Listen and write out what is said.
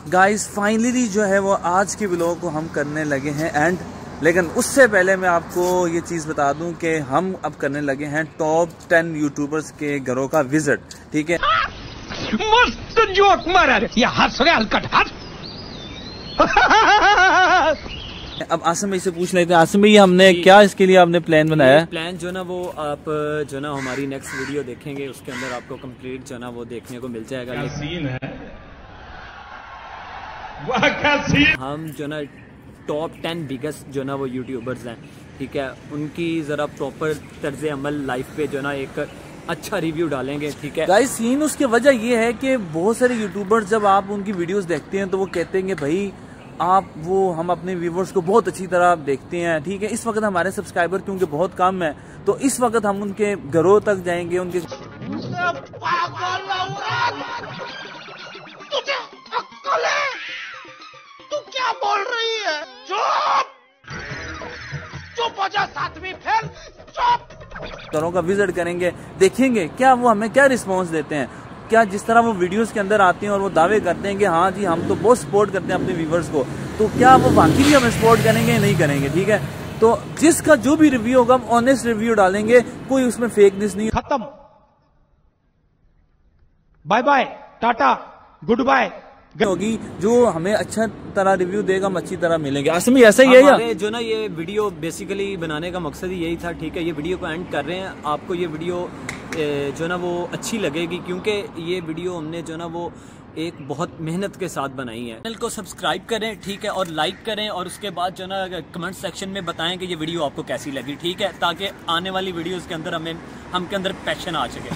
Guys finally जो है वो आज के व्लॉग को हम करने लगे हैं एंड, लेकिन उससे पहले मैं आपको ये चीज़ बता दूं कि हम अब करने लगे हैं टॉप 10 यूट्यूबर्स के घरों का विजिट। ठीक है, मस्त जोक मारा रे, ये हंस रहे हलकट हंस। अब आसिम भाई से पूछ लेते हैं। आसिम भाई, हमने क्या इसके लिए आपने प्लान बनाया है? प्लान जो ना वो आप जो ना हमारी नेक्स्ट वीडियो देखेंगे उसके अंदर आपको कंप्लीट जो ना वो देखने को मिल जाएगा। क्या सीन है, वाह क्या सीन। हम जो ना टॉप 10 बिगेस्ट जो ना वो यूट्यूबर्स हैं, ठीक है, उनकी ज़रा प्रॉपर तर्ज अमल लाइफ पे जो ना एक अच्छा रिव्यू डालेंगे। ठीक है गाइस, सीन उसकी वजह ये है कि बहुत सारे यूट्यूबर्स जब आप उनकी वीडियोस देखते हैं तो वो कहते हैं कि भाई हम अपने व्यूवर्स को बहुत अच्छी तरह देखते हैं। ठीक है, इस वक्त हमारे सब्सक्राइबर क्योंकि बहुत कम है तो इस वक्त हम उनके घरों तक जाएंगे, उनके तुझे अक्ल है? तू क्या बोल रही है? चुप चुप हो जा, सातवीं फेल, चुप। घरों का विजिट करेंगे, देखेंगे क्या वो हमें क्या रिस्पॉन्स देते हैं, क्या जिस तरह वो वीडियोस के अंदर आते हैं और वो दावे करते हैं कि हाँ जी हम तो बहुत सपोर्ट करते हैं अपने व्यूवर्स को, तो क्या वो वाकई भी हमें सपोर्ट करेंगे या नहीं करेंगे। ठीक है, तो जिसका जो भी रिव्यू होगा हम ऑनेस्ट रिव्यू डालेंगे, कोई उसमें फेकनेस नहीं खत्म, bye bye, tata, goodbye होगी। जो हमें अच्छा तरह रिव्यू देगा हम अच्छी तरह मिलेंगे। आसिम ऐसा ही है या? जो ना ये वीडियो बेसिकली बनाने का मकसद ही यही था। ठीक है, ये वीडियो को एंड कर रहे हैं। आपको ये वीडियो जो ना वो अच्छी लगेगी क्योंकि ये वीडियो हमने जो ना वो एक बहुत मेहनत के साथ बनाई है। चैनल को सब्सक्राइब करें, ठीक है, और लाइक करें और उसके बाद जो ना कमेंट सेक्शन में बताएं कि ये वीडियो आपको कैसी लगी। ठीक है, ताकि आने वाली वीडियोस के अंदर हम के अंदर पैशन आ सके।